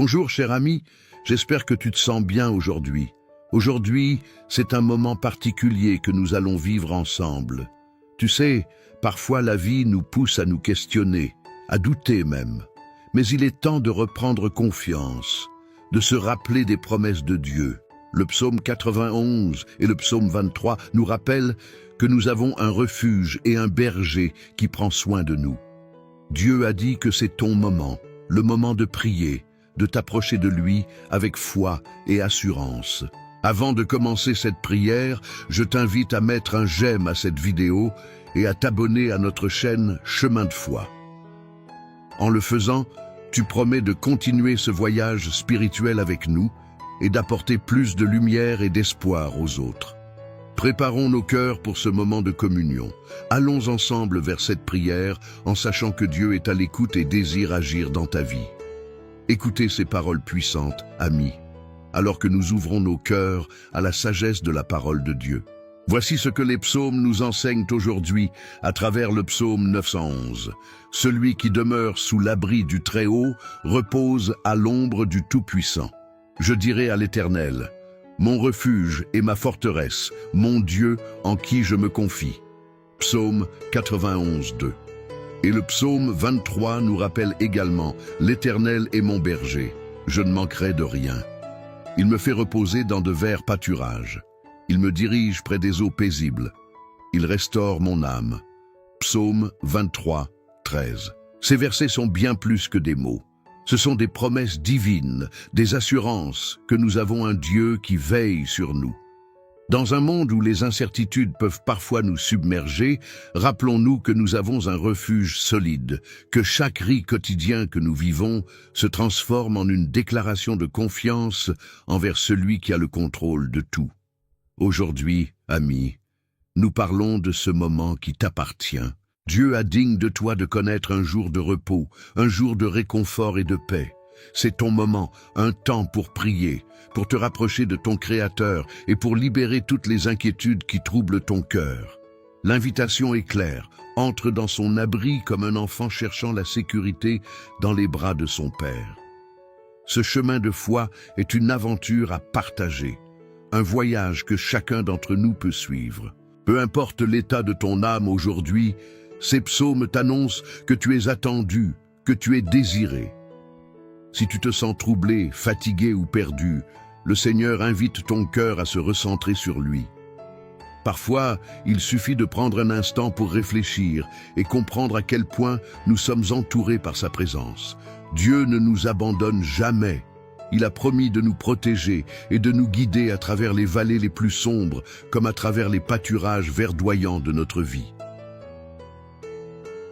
Bonjour cher ami, j'espère que tu te sens bien aujourd'hui. Aujourd'hui, c'est un moment particulier que nous allons vivre ensemble. Tu sais, parfois la vie nous pousse à nous questionner, à douter même. Mais il est temps de reprendre confiance, de se rappeler des promesses de Dieu. Le psaume 91 et le psaume 23 nous rappellent que nous avons un refuge et un berger qui prend soin de nous. Dieu a dit que c'est ton moment, le moment de prier, de t'approcher de lui avec foi et assurance. Avant de commencer cette prière, je t'invite à mettre un j'aime à cette vidéo et à t'abonner à notre chaîne Chemin de foi. En le faisant, tu promets de continuer ce voyage spirituel avec nous et d'apporter plus de lumière et d'espoir aux autres. Préparons nos cœurs pour ce moment de communion. Allons ensemble vers cette prière en sachant que Dieu est à l'écoute et désire agir dans ta vie. Écoutez ces paroles puissantes, amis, alors que nous ouvrons nos cœurs à la sagesse de la parole de Dieu. Voici ce que les psaumes nous enseignent aujourd'hui à travers le psaume 911. Celui qui demeure sous l'abri du Très-Haut repose à l'ombre du Tout-Puissant. Je dirai à l'Éternel, mon refuge et ma forteresse, mon Dieu en qui je me confie. Psaume 91, 2. Et le psaume 23 nous rappelle également « L'Éternel est mon berger, je ne manquerai de rien. Il me fait reposer dans de verts pâturages. Il me dirige près des eaux paisibles. Il restaure mon âme. » Psaume 23, 13. Ces versets sont bien plus que des mots. Ce sont des promesses divines, des assurances que nous avons un Dieu qui veille sur nous. Dans un monde où les incertitudes peuvent parfois nous submerger, rappelons-nous que nous avons un refuge solide, que chaque ri quotidien que nous vivons se transforme en une déclaration de confiance envers celui qui a le contrôle de tout. Aujourd'hui, amis, nous parlons de ce moment qui t'appartient. Dieu a digne de toi de connaître un jour de repos, un jour de réconfort et de paix. C'est ton moment, un temps pour prier, pour te rapprocher de ton Créateur et pour libérer toutes les inquiétudes qui troublent ton cœur. L'invitation est claire, entre dans son abri comme un enfant cherchant la sécurité dans les bras de son Père. Ce chemin de foi est une aventure à partager, un voyage que chacun d'entre nous peut suivre. Peu importe l'état de ton âme aujourd'hui, ces psaumes t'annoncent que tu es attendu, que tu es désiré. Si tu te sens troublé, fatigué ou perdu, le Seigneur invite ton cœur à se recentrer sur lui. Parfois, il suffit de prendre un instant pour réfléchir et comprendre à quel point nous sommes entourés par sa présence. Dieu ne nous abandonne jamais. Il a promis de nous protéger et de nous guider à travers les vallées les plus sombres, comme à travers les pâturages verdoyants de notre vie.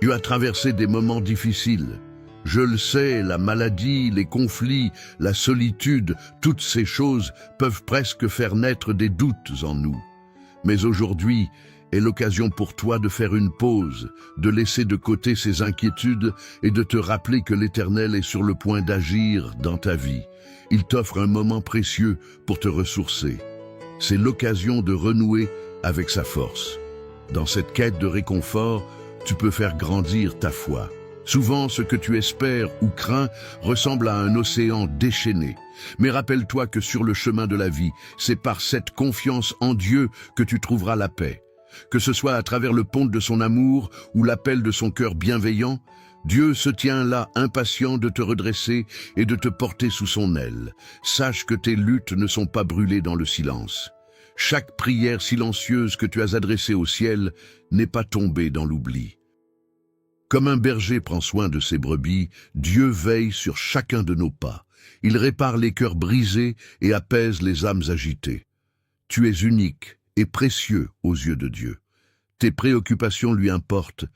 Tu as traversé des moments difficiles. Je le sais, la maladie, les conflits, la solitude, toutes ces choses peuvent presque faire naître des doutes en nous. Mais aujourd'hui est l'occasion pour toi de faire une pause, de laisser de côté ces inquiétudes et de te rappeler que l'Éternel est sur le point d'agir dans ta vie. Il t'offre un moment précieux pour te ressourcer. C'est l'occasion de renouer avec sa force. Dans cette quête de réconfort, tu peux faire grandir ta foi. Souvent, ce que tu espères ou crains ressemble à un océan déchaîné. Mais rappelle-toi que sur le chemin de la vie, c'est par cette confiance en Dieu que tu trouveras la paix. Que ce soit à travers le pont de son amour ou l'appel de son cœur bienveillant, Dieu se tient là impatient de te redresser et de te porter sous son aile. Sache que tes luttes ne sont pas brûlées dans le silence. Chaque prière silencieuse que tu as adressée au ciel n'est pas tombée dans l'oubli. Comme un berger prend soin de ses brebis, Dieu veille sur chacun de nos pas. Il répare les cœurs brisés et apaise les âmes agitées. Tu es unique et précieux aux yeux de Dieu. Tes préoccupations lui importent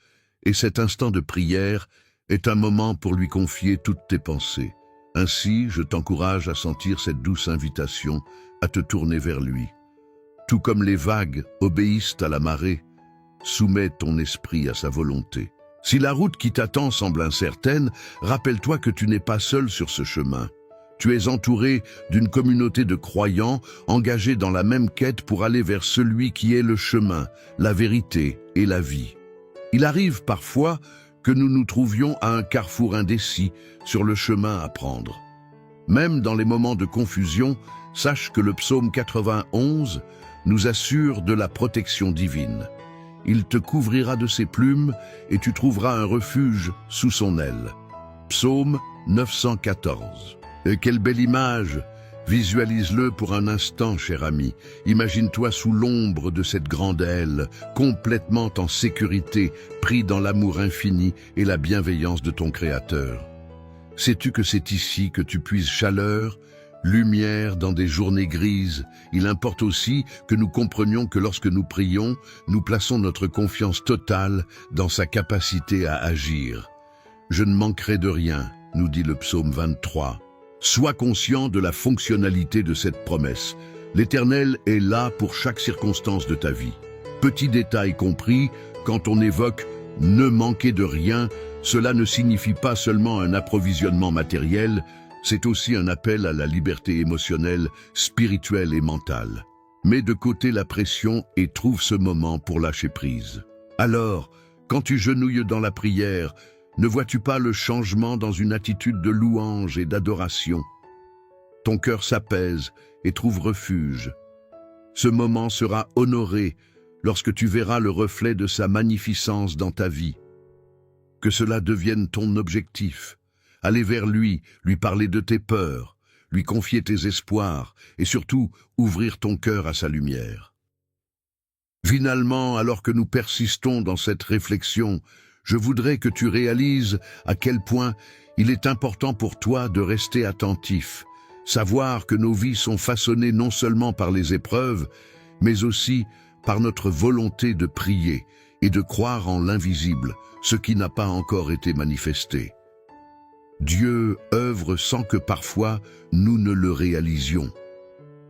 et cet instant de prière est un moment pour lui confier toutes tes pensées. Ainsi, je t'encourage à sentir cette douce invitation à te tourner vers lui. Tout comme les vagues obéissent à la marée, soumets ton esprit à sa volonté. Si la route qui t'attend semble incertaine, rappelle-toi que tu n'es pas seul sur ce chemin. Tu es entouré d'une communauté de croyants engagés dans la même quête pour aller vers celui qui est le chemin, la vérité et la vie. Il arrive parfois que nous nous trouvions à un carrefour indécis sur le chemin à prendre. Même dans les moments de confusion, sache que le psaume 91 nous assure de la protection divine. Il te couvrira de ses plumes et tu trouveras un refuge sous son aile. Psaume 914. Et quelle belle image! Visualise-le pour un instant, cher ami. Imagine-toi sous l'ombre de cette grande aile, complètement en sécurité, pris dans l'amour infini et la bienveillance de ton Créateur. Sais-tu que c'est ici que tu puises chaleur, lumière dans des journées grises? Il importe aussi que nous comprenions que lorsque nous prions, nous plaçons notre confiance totale dans sa capacité à agir. Je ne manquerai de rien, nous dit le psaume 23. Sois conscient de la fonctionnalité de cette promesse. L'Éternel est là pour chaque circonstance de ta vie. Petit détail compris, quand on évoque « ne manquer de rien », cela ne signifie pas seulement un approvisionnement matériel, c'est aussi un appel à la liberté émotionnelle, spirituelle et mentale. Mets de côté la pression et trouve ce moment pour lâcher prise. Alors, quand tu genouilles dans la prière, ne vois-tu pas le changement dans une attitude de louange et d'adoration? Ton cœur s'apaise et trouve refuge. Ce moment sera honoré lorsque tu verras le reflet de sa magnificence dans ta vie. Que cela devienne ton objectif. Aller vers lui parler de tes peurs, lui confier tes espoirs et surtout ouvrir ton cœur à sa lumière. Finalement, alors que nous persistons dans cette réflexion, je voudrais que tu réalises à quel point il est important pour toi de rester attentif, savoir que nos vies sont façonnées non seulement par les épreuves, mais aussi par notre volonté de prier et de croire en l'invisible, ce qui n'a pas encore été manifesté. Dieu œuvre sans que parfois nous ne le réalisions.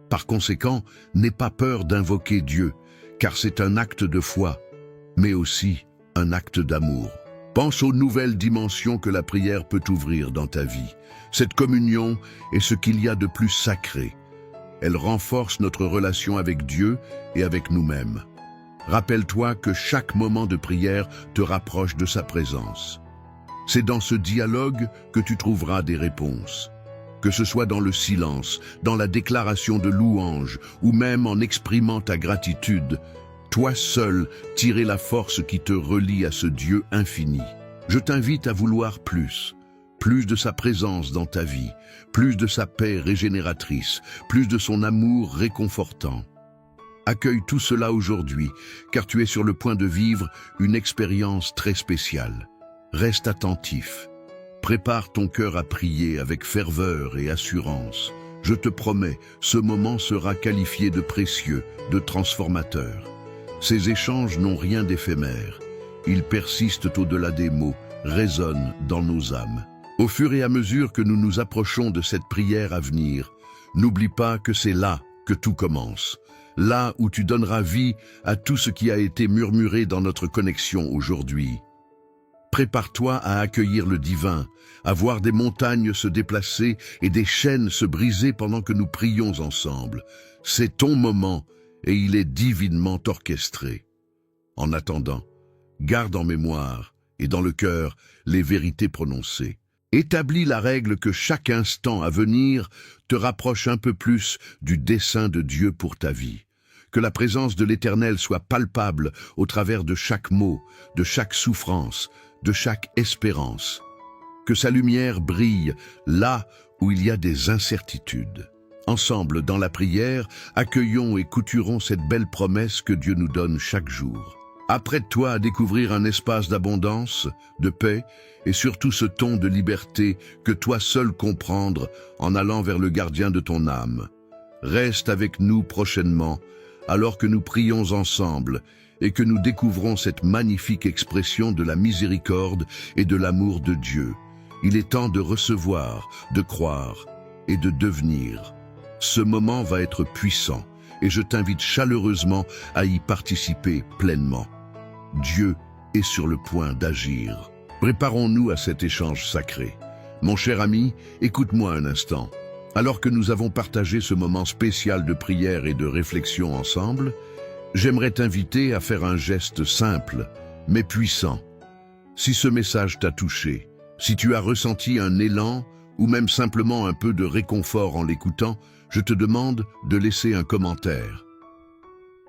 Par conséquent, n'aie pas peur d'invoquer Dieu, car c'est un acte de foi, mais aussi un acte d'amour. Pense aux nouvelles dimensions que la prière peut ouvrir dans ta vie. Cette communion est ce qu'il y a de plus sacré. Elle renforce notre relation avec Dieu et avec nous-mêmes. Rappelle-toi que chaque moment de prière te rapproche de sa présence. C'est dans ce dialogue que tu trouveras des réponses. Que ce soit dans le silence, dans la déclaration de louange ou même en exprimant ta gratitude, toi seul tirer la force qui te relie à ce Dieu infini. Je t'invite à vouloir plus de sa présence dans ta vie, plus de sa paix régénératrice, plus de son amour réconfortant. Accueille tout cela aujourd'hui, car tu es sur le point de vivre une expérience très spéciale. Reste attentif. Prépare ton cœur à prier avec ferveur et assurance. Je te promets, ce moment sera qualifié de précieux, de transformateur. Ces échanges n'ont rien d'éphémère. Ils persistent au-delà des mots, résonnent dans nos âmes. Au fur et à mesure que nous nous approchons de cette prière à venir, n'oublie pas que c'est là que tout commence. Là où tu donneras vie à tout ce qui a été murmuré dans notre connexion aujourd'hui. Prépare-toi à accueillir le divin, à voir des montagnes se déplacer et des chaînes se briser pendant que nous prions ensemble. C'est ton moment et il est divinement orchestré. En attendant, garde en mémoire et dans le cœur les vérités prononcées. Établis la règle que chaque instant à venir te rapproche un peu plus du dessein de Dieu pour ta vie. Que la présence de l'Éternel soit palpable au travers de chaque mot, de chaque souffrance, de chaque espérance. Que sa lumière brille là où il y a des incertitudes. Ensemble, dans la prière, accueillons et couturons cette belle promesse que Dieu nous donne chaque jour. Apprête-toi à découvrir un espace d'abondance, de paix et surtout ce ton de liberté que toi seul comprendre en allant vers le gardien de ton âme. Reste avec nous prochainement alors que nous prions ensemble et que nous découvrons cette magnifique expression de la miséricorde et de l'amour de Dieu. Il est temps de recevoir, de croire et de devenir. Ce moment va être puissant et je t'invite chaleureusement à y participer pleinement. Dieu est sur le point d'agir. Préparons-nous à cet échange sacré. Mon cher ami, écoute-moi un instant. Alors que nous avons partagé ce moment spécial de prière et de réflexion ensemble, j'aimerais t'inviter à faire un geste simple, mais puissant. Si ce message t'a touché, si tu as ressenti un élan ou même simplement un peu de réconfort en l'écoutant, je te demande de laisser un commentaire.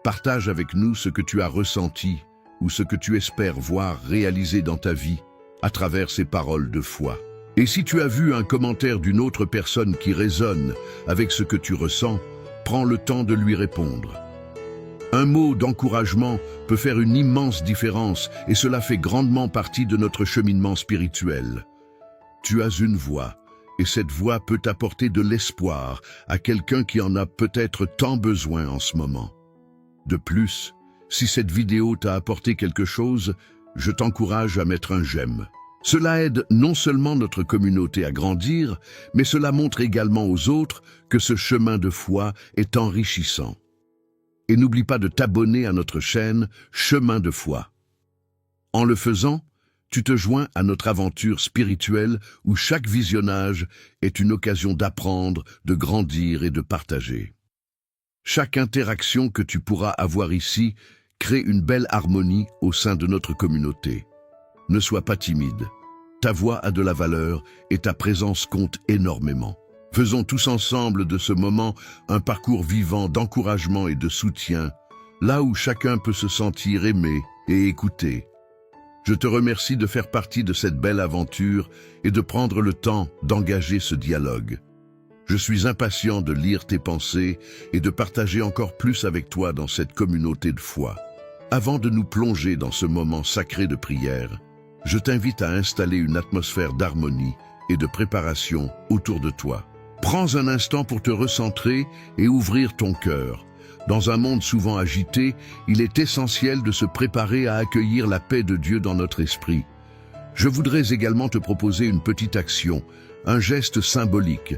Partage avec nous ce que tu as ressenti ou ce que tu espères voir réalisé dans ta vie à travers ces paroles de foi. Et si tu as vu un commentaire d'une autre personne qui résonne avec ce que tu ressens, prends le temps de lui répondre. Un mot d'encouragement peut faire une immense différence et cela fait grandement partie de notre cheminement spirituel. Tu as une voix et cette voix peut apporter de l'espoir à quelqu'un qui en a peut-être tant besoin en ce moment. De plus, si cette vidéo t'a apporté quelque chose, je t'encourage à mettre un j'aime. Cela aide non seulement notre communauté à grandir, mais cela montre également aux autres que ce chemin de foi est enrichissant. Et n'oublie pas de t'abonner à notre chaîne Chemin de foi. En le faisant, tu te joins à notre aventure spirituelle où chaque visionnage est une occasion d'apprendre, de grandir et de partager. Chaque interaction que tu pourras avoir ici crée une belle harmonie au sein de notre communauté. Ne sois pas timide. Ta voix a de la valeur et ta présence compte énormément. Faisons tous ensemble de ce moment un parcours vivant d'encouragement et de soutien, là où chacun peut se sentir aimé et écouté. Je te remercie de faire partie de cette belle aventure et de prendre le temps d'engager ce dialogue. Je suis impatient de lire tes pensées et de partager encore plus avec toi dans cette communauté de foi. Avant de nous plonger dans ce moment sacré de prière, je t'invite à installer une atmosphère d'harmonie et de préparation autour de toi. Prends un instant pour te recentrer et ouvrir ton cœur. Dans un monde souvent agité, il est essentiel de se préparer à accueillir la paix de Dieu dans notre esprit. Je voudrais également te proposer une petite action, un geste symbolique.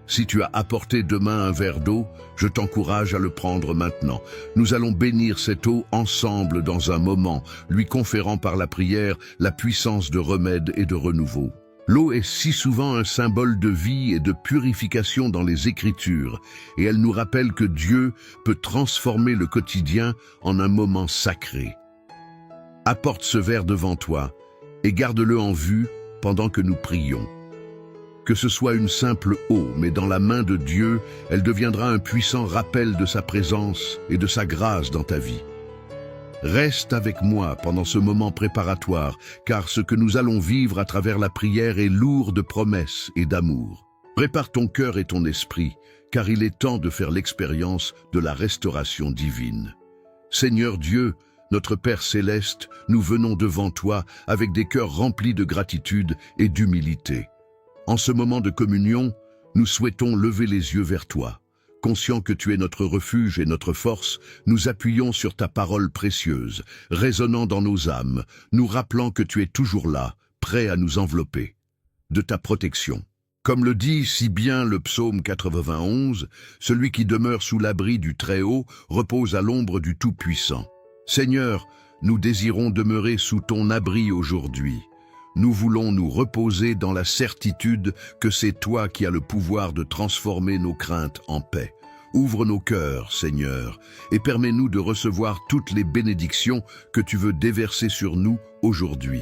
Si tu as apporté demain un verre d'eau, je t'encourage à le prendre maintenant. Nous allons bénir cette eau ensemble dans un moment, lui conférant par la prière la puissance de remède et de renouveau. L'eau est si souvent un symbole de vie et de purification dans les Écritures, et elle nous rappelle que Dieu peut transformer le quotidien en un moment sacré. Apporte ce verre devant toi et garde-le en vue pendant que nous prions. Que ce soit une simple eau, mais dans la main de Dieu, elle deviendra un puissant rappel de sa présence et de sa grâce dans ta vie. Reste avec moi pendant ce moment préparatoire, car ce que nous allons vivre à travers la prière est lourd de promesses et d'amour. Prépare ton cœur et ton esprit, car il est temps de faire l'expérience de la restauration divine. Seigneur Dieu, notre Père céleste, nous venons devant toi avec des cœurs remplis de gratitude et d'humilité. En ce moment de communion, nous souhaitons lever les yeux vers toi. Conscients que tu es notre refuge et notre force, nous appuyons sur ta parole précieuse, résonnant dans nos âmes, nous rappelant que tu es toujours là, prêt à nous envelopper de ta protection. Comme le dit si bien le psaume 91, celui qui demeure sous l'abri du Très-Haut repose à l'ombre du Tout-Puissant. Seigneur, nous désirons demeurer sous ton abri aujourd'hui. Nous voulons nous reposer dans la certitude que c'est toi qui as le pouvoir de transformer nos craintes en paix. Ouvre nos cœurs, Seigneur, et permets-nous de recevoir toutes les bénédictions que tu veux déverser sur nous aujourd'hui.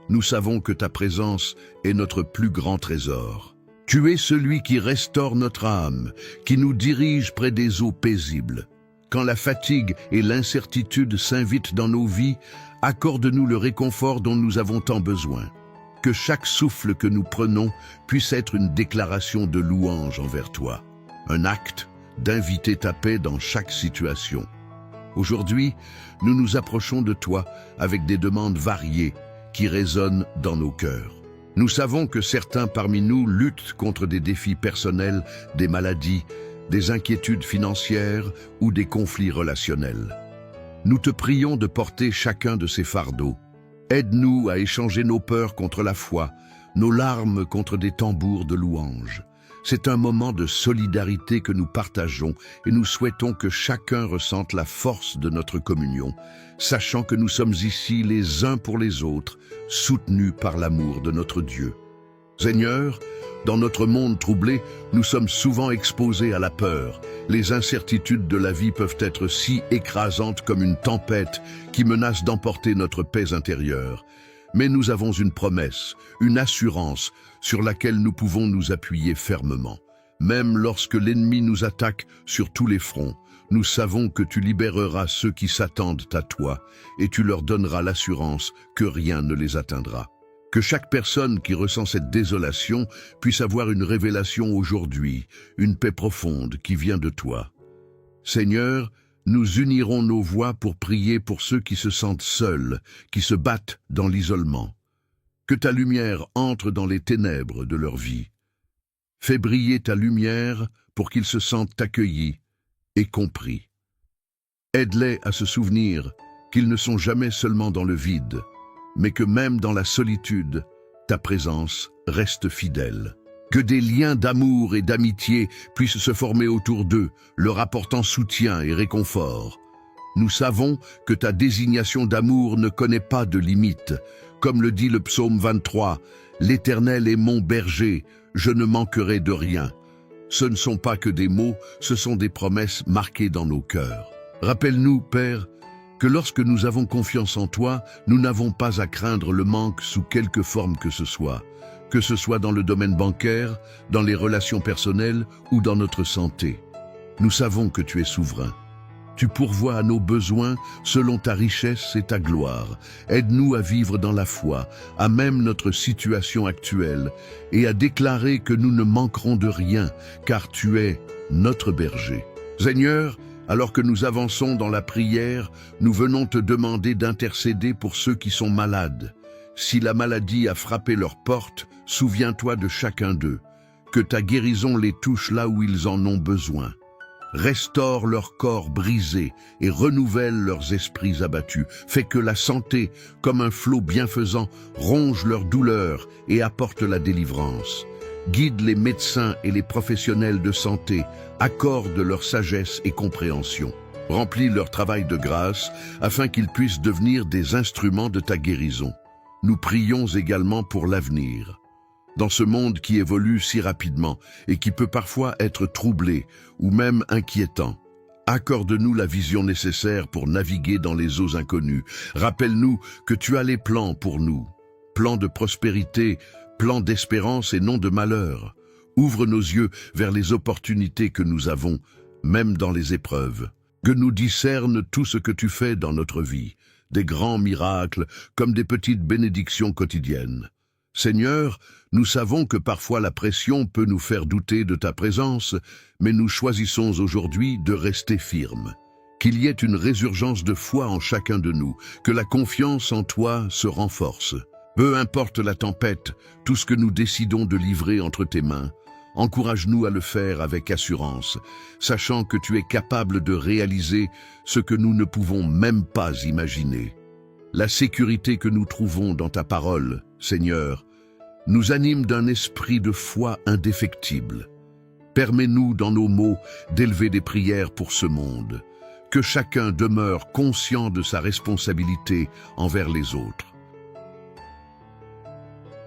Nous savons que ta présence est notre plus grand trésor. Tu es celui qui restaure notre âme, qui nous dirige près des eaux paisibles. Quand la fatigue et l'incertitude s'invitent dans nos vies, accorde-nous le réconfort dont nous avons tant besoin. Que chaque souffle que nous prenons puisse être une déclaration de louange envers toi, un acte d'inviter ta paix dans chaque situation. Aujourd'hui, nous nous approchons de toi avec des demandes variées qui résonnent dans nos cœurs. Nous savons que certains parmi nous luttent contre des défis personnels, des maladies, des inquiétudes financières ou des conflits relationnels. Nous te prions de porter chacun de ces fardeaux. Aide-nous à échanger nos peurs contre la foi, nos larmes contre des tambours de louange. C'est un moment de solidarité que nous partageons et nous souhaitons que chacun ressente la force de notre communion, sachant que nous sommes ici les uns pour les autres, soutenus par l'amour de notre Dieu. Seigneur, dans notre monde troublé, nous sommes souvent exposés à la peur. Les incertitudes de la vie peuvent être si écrasantes comme une tempête qui menace d'emporter notre paix intérieure. Mais nous avons une promesse, une assurance sur laquelle nous pouvons nous appuyer fermement. Même lorsque l'ennemi nous attaque sur tous les fronts, nous savons que tu libéreras ceux qui s'attendent à toi et tu leur donneras l'assurance que rien ne les atteindra. Que chaque personne qui ressent cette désolation puisse avoir une révélation aujourd'hui, une paix profonde qui vient de toi. Seigneur, nous unirons nos voix pour prier pour ceux qui se sentent seuls, qui se battent dans l'isolement. Que ta lumière entre dans les ténèbres de leur vie. Fais briller ta lumière pour qu'ils se sentent accueillis et compris. Aide-les à se souvenir qu'ils ne sont jamais seulement dans le vide, mais que même dans la solitude, ta présence reste fidèle. Que des liens d'amour et d'amitié puissent se former autour d'eux, leur apportant soutien et réconfort. Nous savons que ta désignation d'amour ne connaît pas de limite. Comme le dit le psaume 23, « L'Éternel est mon berger, je ne manquerai de rien ». Ce ne sont pas que des mots, ce sont des promesses marquées dans nos cœurs. Rappelle-nous, Père, que lorsque nous avons confiance en toi, nous n'avons pas à craindre le manque sous quelque forme que ce soit dans le domaine bancaire, dans les relations personnelles ou dans notre santé. Nous savons que tu es souverain. Tu pourvois à nos besoins selon ta richesse et ta gloire. Aide-nous à vivre dans la foi, à même notre situation actuelle, et à déclarer que nous ne manquerons de rien, car tu es notre berger. Seigneur, alors que nous avançons dans la prière, nous venons te demander d'intercéder pour ceux qui sont malades. Si la maladie a frappé leur porte, souviens-toi de chacun d'eux. Que ta guérison les touche là où ils en ont besoin. Restaure leur corps brisé et renouvelle leurs esprits abattus. Fais que la santé, comme un flot bienfaisant, ronge leur douleur et apporte la délivrance. Guide les médecins et les professionnels de santé, accorde leur sagesse et compréhension. Remplis leur travail de grâce afin qu'ils puissent devenir des instruments de ta guérison. Nous prions également pour l'avenir. Dans ce monde qui évolue si rapidement et qui peut parfois être troublé ou même inquiétant, accorde-nous la vision nécessaire pour naviguer dans les eaux inconnues. Rappelle-nous que tu as les plans pour nous, plans de prospérité, plans d'espérance et non de malheur. Ouvre nos yeux vers les opportunités que nous avons, même dans les épreuves. Que nous discerne tout ce que tu fais dans notre vie, des grands miracles comme des petites bénédictions quotidiennes. Seigneur, nous savons que parfois la pression peut nous faire douter de ta présence, mais nous choisissons aujourd'hui de rester firmes. Qu'il y ait une résurgence de foi en chacun de nous, que la confiance en toi se renforce. Peu importe la tempête, tout ce que nous décidons de livrer entre tes mains, encourage-nous à le faire avec assurance, sachant que tu es capable de réaliser ce que nous ne pouvons même pas imaginer. La sécurité que nous trouvons dans ta parole, Seigneur, nous anime d'un esprit de foi indéfectible. Permets-nous dans nos mots d'élever des prières pour ce monde, que chacun demeure conscient de sa responsabilité envers les autres.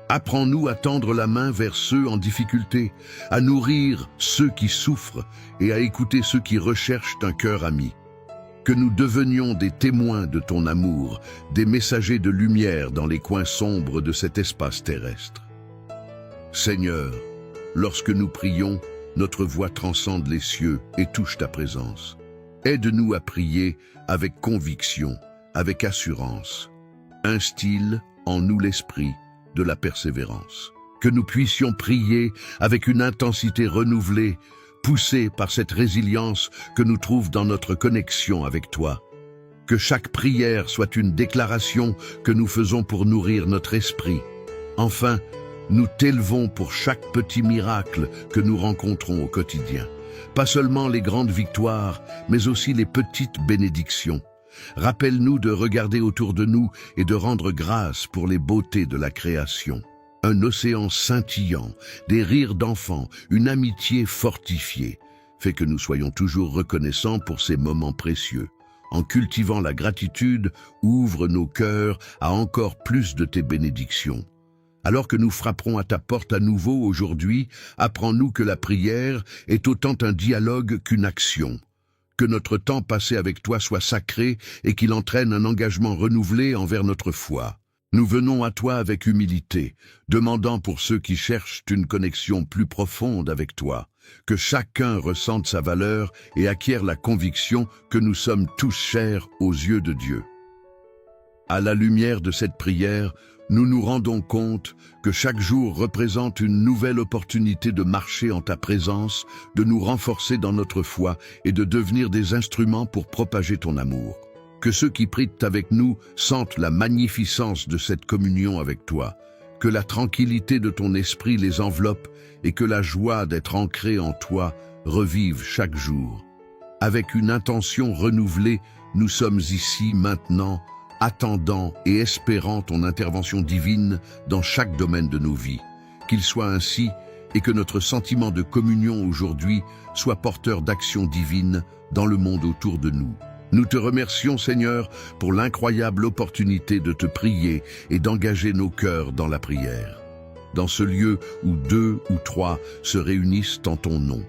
Apprends-nous à tendre la main vers ceux en difficulté, à nourrir ceux qui souffrent et à écouter ceux qui recherchent un cœur ami. Que nous devenions des témoins de ton amour, des messagers de lumière dans les coins sombres de cet espace terrestre. Seigneur, lorsque nous prions, notre voix transcende les cieux et touche ta présence. Aide-nous à prier avec conviction, avec assurance. Instille en nous l'esprit de la persévérance. Que nous puissions prier avec une intensité renouvelée, poussée par cette résilience que nous trouvons dans notre connexion avec toi. Que chaque prière soit une déclaration que nous faisons pour nourrir notre esprit. Enfin, nous t'élevons pour chaque petit miracle que nous rencontrons au quotidien. Pas seulement les grandes victoires, mais aussi les petites bénédictions. Rappelle-nous de regarder autour de nous et de rendre grâce pour les beautés de la création. Un océan scintillant, des rires d'enfants, une amitié fortifiée, fait que nous soyons toujours reconnaissants pour ces moments précieux. En cultivant la gratitude, ouvre nos cœurs à encore plus de tes bénédictions. Alors que nous frapperons à ta porte à nouveau aujourd'hui, apprends-nous que la prière est autant un dialogue qu'une action. Que notre temps passé avec toi soit sacré et qu'il entraîne un engagement renouvelé envers notre foi. Nous venons à toi avec humilité, demandant pour ceux qui cherchent une connexion plus profonde avec toi, que chacun ressente sa valeur et acquiert la conviction que nous sommes tous chers aux yeux de Dieu. À la lumière de cette prière, nous nous rendons compte que chaque jour représente une nouvelle opportunité de marcher en ta présence, de nous renforcer dans notre foi et de devenir des instruments pour propager ton amour. Que ceux qui prient avec nous sentent la magnificence de cette communion avec toi, que la tranquillité de ton esprit les enveloppe et que la joie d'être ancré en toi revive chaque jour. Avec une intention renouvelée, nous sommes ici maintenant, attendant et espérant ton intervention divine dans chaque domaine de nos vies. Qu'il soit ainsi et que notre sentiment de communion aujourd'hui soit porteur d'action divine dans le monde autour de nous. Nous te remercions, Seigneur, pour l'incroyable opportunité de te prier et d'engager nos cœurs dans la prière. Dans ce lieu où 2 ou 3 se réunissent en ton nom.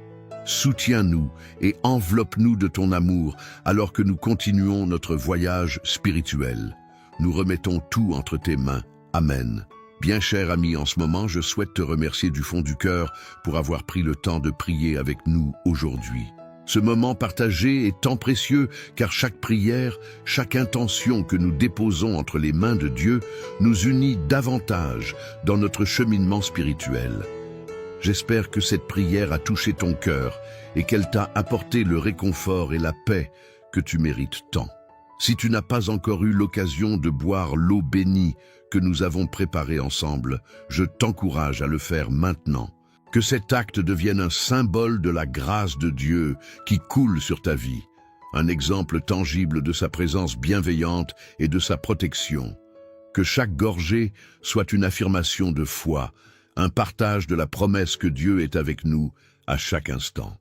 Soutiens-nous et enveloppe-nous de ton amour alors que nous continuons notre voyage spirituel. Nous remettons tout entre tes mains. Amen. Bien cher ami, en ce moment, je souhaite te remercier du fond du cœur pour avoir pris le temps de prier avec nous aujourd'hui. Ce moment partagé est tant précieux car chaque prière, chaque intention que nous déposons entre les mains de Dieu nous unit davantage dans notre cheminement spirituel. J'espère que cette prière a touché ton cœur et qu'elle t'a apporté le réconfort et la paix que tu mérites tant. Si tu n'as pas encore eu l'occasion de boire l'eau bénie que nous avons préparée ensemble, je t'encourage à le faire maintenant. Que cet acte devienne un symbole de la grâce de Dieu qui coule sur ta vie, un exemple tangible de sa présence bienveillante et de sa protection. Que chaque gorgée soit une affirmation de foi, un partage de la promesse que Dieu est avec nous à chaque instant.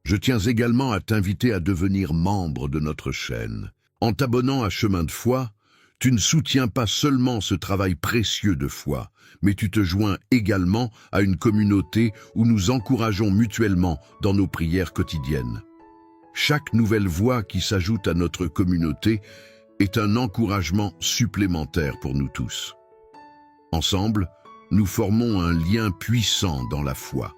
Je tiens également à t'inviter à devenir membre de notre chaîne. En t'abonnant à Chemin de foi, tu ne soutiens pas seulement ce travail précieux de foi, mais tu te joins également à une communauté où nous encourageons mutuellement dans nos prières quotidiennes. Chaque nouvelle voix qui s'ajoute à notre communauté est un encouragement supplémentaire pour nous tous. Ensemble, nous formons un lien puissant dans la foi.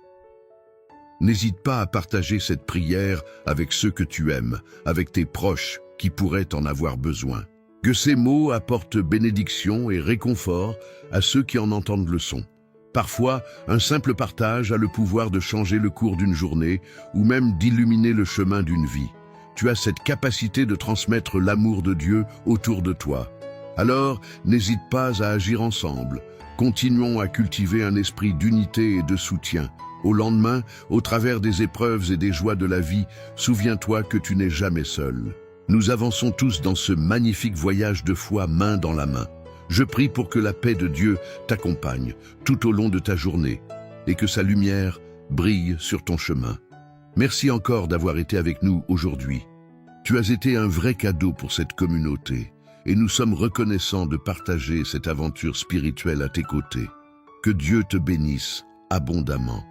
N'hésite pas à partager cette prière avec ceux que tu aimes, avec tes proches qui pourraient en avoir besoin. Que ces mots apportent bénédiction et réconfort à ceux qui en entendent le son. Parfois, un simple partage a le pouvoir de changer le cours d'une journée ou même d'illuminer le chemin d'une vie. Tu as cette capacité de transmettre l'amour de Dieu autour de toi. Alors, n'hésite pas à agir ensemble. Continuons à cultiver un esprit d'unité et de soutien. Au lendemain, au travers des épreuves et des joies de la vie, souviens-toi que tu n'es jamais seul. Nous avançons tous dans ce magnifique voyage de foi main dans la main. Je prie pour que la paix de Dieu t'accompagne tout au long de ta journée et que sa lumière brille sur ton chemin. Merci encore d'avoir été avec nous aujourd'hui. Tu as été un vrai cadeau pour cette communauté et nous sommes reconnaissants de partager cette aventure spirituelle à tes côtés. Que Dieu te bénisse abondamment.